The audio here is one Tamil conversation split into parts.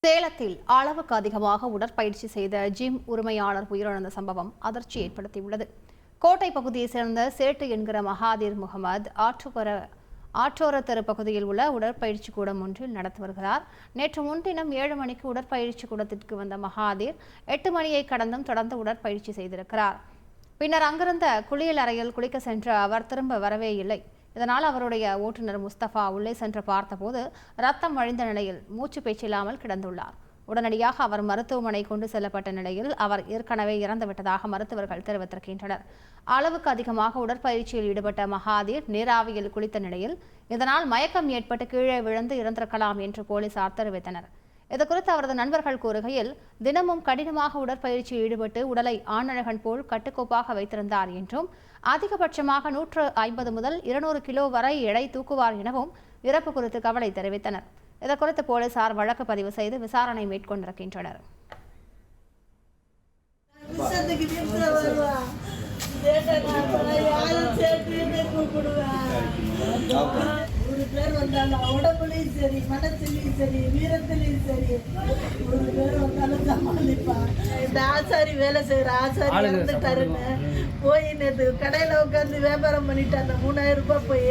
சேலத்தில் அளவுக்கு அதிகமாக உடற்பயிற்சி செய்த ஜிம் உரிமையாளர் உயிரிழந்த சம்பவம் அதிர்ச்சி ஏற்படுத்தியுள்ளது. கோட்டை பகுதியைச் சேர்ந்த சேட்டு என்கிற மகாதீர் முகமது ஆற்றோர தெரு பகுதியில் உள்ள உடற்பயிற்சி கூடம் ஒன்றில் நடத்தி வருகிறார். நேற்று முன்தினம் 7 மணிக்கு உடற்பயிற்சி கூடத்திற்கு வந்த மகாதீர் 8 மணியை கடந்தும் தொடர்ந்து உடற்பயிற்சி செய்திருக்கிறார். பின்னர் அங்கிருந்த குளியல் அறையில் குளிக்க சென்ற அவர் திரும்ப வரவே இல்லை. இதனால் அவருடைய ஓட்டுநர் முஸ்தபா உள்ளே சென்று பார்த்தபோது ரத்தம் வழிந்த நிலையில் மூச்சு பேச்சில்லாமல் கிடந்துள்ளார். உடனடியாக அவர் மருத்துவமனை கொண்டு செல்லப்பட்ட நிலையில் அவர் ஏற்கனவே இறந்துவிட்டதாக மருத்துவர்கள் தெரிவித்திருக்கின்றனர். அளவுக்கு அதிகமாக உடற்பயிற்சியில் ஈடுபட்ட மகாதீர் நீராவியில் குளித்த நிலையில் இதனால் மயக்கம் ஏற்பட்டு கீழே விழுந்து இறந்திருக்கலாம் என்று போலீசார் தெரிவித்தனர். இதுகுறித்து அவரது நண்பர்கள் கூறுகையில், தினமும் கடினமாக உடற்பயிற்சியில் ஈடுபட்டு உடலை ஆணழகன் போல் கட்டுக்கோப்பாக வைத்திருந்தார் என்றும் அதிகபட்சமாக 150 முதல் 200 கிலோ வரை எடை தூக்குவார் எனவும் இறப்பு குறித்து கவலை தெரிவித்தனர். இதுகுறித்து போலீசார் வழக்கு பதிவு செய்து விசாரணை மேற்கொண்டிருக்கின்றனர். பேர் வந்தாலும் உடம்புலையும் சரி, மனசுலையும் சரி, வீரத்திலையும் சரி, ஒரு பேர் வந்தாலும் சமாளிப்பான். இந்த ஆசாரி வேலை செய்யற ஆசாரி இறந்துட்டாருன்னு போய் நேற்று கடையில் உட்காந்து வியாபாரம் பண்ணிட்டு அந்த 3000 ரூபாய் போய்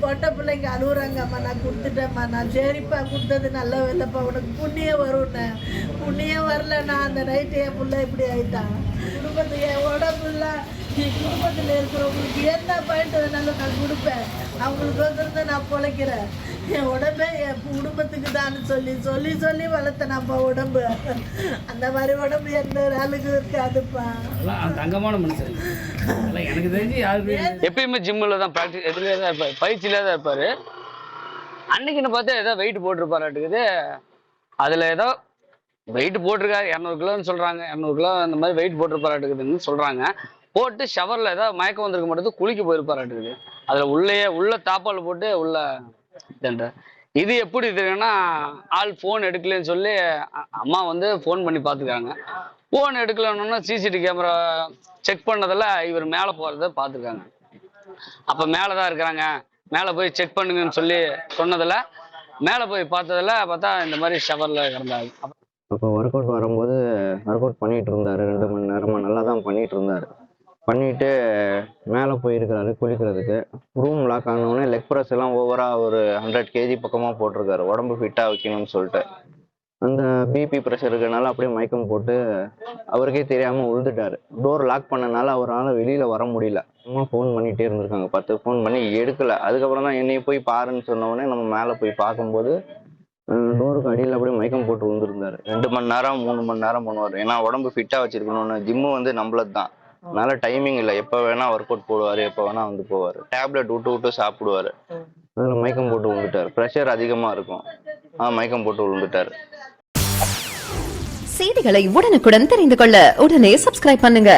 பொட்டை பிள்ளைங்க அழுகுறாங்கம்மா, நான் கொடுத்துட்டேம்மா, நான் சரிப்பா கொடுத்தது நல்ல வேலைப்பா, உனக்கு புண்ணியம் வரும்னு. புண்ணியம் வரலன்னா அந்த நைட்டு என் பிள்ளை இப்படி ஆயிட்டான். குடும்பத்துக்கு என் உடம்புல குடும்பத்தில் இருக்கிறவங்களுக்கு என்ன பாயிண்ட் வேணாலும் நான் கொடுப்பேன். அவங்களுக்கு வந்து நான் பொழைக்கிறேன். என் உடம்பே என் குடும்பத்துக்கு தான் சொல்லி சொல்லி சொல்லி வளர்த்த நம்ம உடம்பு. அந்த மாதிரி உடம்பு எந்த ஆளுக்கு இருக்காதுப்பா. தங்கமான மனுஷன். எனக்கு தெரிஞ்சு எப்பயுமே ஜிம்மில் தான் ப்ராக்டிஸ் எதுலேயே தான் இருப்பார், பயிற்சியிலே தான் இருப்பார். அன்னைக்குன்னு பார்த்தா ஏதோ வெயிட் போட்டிருப்பாராட்டுக்குது. அதில் ஏதோ வெயிட் போட்டிருக்காரு, 200 கிலோன்னு சொல்கிறாங்க. 200 கிலோ அந்த மாதிரி வெயிட் போட்டிருப்பாராட்டுக்குதுன்னு சொல்கிறாங்க. போட்டு ஷவரில் ஏதாவது மயக்கம் வந்திருக்க மாட்டேது, குளிக்க போயிருப்பாராட்டுக்குது. அதில் உள்ள தாப்பால் போட்டு உள்ள இதுன்ற இது எப்படி இருக்குன்னா, ஆள் ஃபோன் எடுக்கலன்னு சொல்லி அம்மா வந்து ஃபோன் பண்ணி பார்த்துருக்காங்க. ஃபோன் எடுக்கலன்னா சிசிடிவி கேமரா செக் பண்ணதில் இவர் மேலே போகிறத பார்த்துருக்காங்க. அப்போ மேலே தான் இருக்கிறாங்க, மேலே போய் செக் பண்ணுங்கன்னு சொல்லி சொன்னதில் மேலே போய் பார்த்ததில் பார்த்தா இந்த மாதிரி ஷவரில் கிடந்தாங்க. அப்போ ஒர்க் அவுட் வரும்போது ஒர்க் அவுட் பண்ணிகிட்டு இருந்தார். 2 மணி நேரமாக நல்லா தான் பண்ணிகிட்டு இருந்தார். பண்ணிவிட்டு மேலே போயிருக்கிறாரு குளிக்கிறதுக்கு. ரூம் லாக் ஆனவுடனே லெக் ப்ரெஸ் எல்லாம் ஓவராக ஒரு 100 kg பக்கமாக போட்டிருக்காரு, உடம்பு ஃபிட்டாக வைக்கணும்னு சொல்லிட்டு. அந்த பிபி ப்ரெஷர் இருக்கிறனால அப்படியே மயக்கம் போட்டு அவருக்கே தெரியாமல் விழுந்துட்டார். டோர் லாக் பண்ணனால அவரால் வெளியில் வர முடியல. அம்மா ஃபோன் பண்ணிகிட்டே இருந்திருக்காங்க, 10 ஃபோன் பண்ணி எடுக்கலை. அதுக்கப்புறம் தான் என்னையை போய் பாருன்னு சொன்னோடனே நம்ம மேலே போய் பார்க்கும்போது டோருக்கு அடியில் அப்படியே மயக்கம் போட்டு விழுந்துருந்தார். 2 மணி நேரம் 3 மணி நேரம் பண்ணுவார். ஏன்னா உடம்பு ஃபிட்டாக வச்சுருக்கணும்னு. ஜிம்மு வந்து நம்மளது தான், அதனால டைமிங் இல்லை. எப்போ வேணால் ஒர்க் அவுட் போடுவார், எப்போ வேணால் வந்து போவார். டேப்லெட் விட்டு சாப்பிடுவார். அதில் மயக்கம் போட்டு விழுந்துட்டார். ப்ரெஷர் அதிகமாக இருக்கும், மயக்கம் போட்டு விழுந்துட்டார். செய்திகளை உடனுக்குடன் தெரிந்து கொள்ள உடனே சப்ஸ்கிரைப் பண்ணுங்க.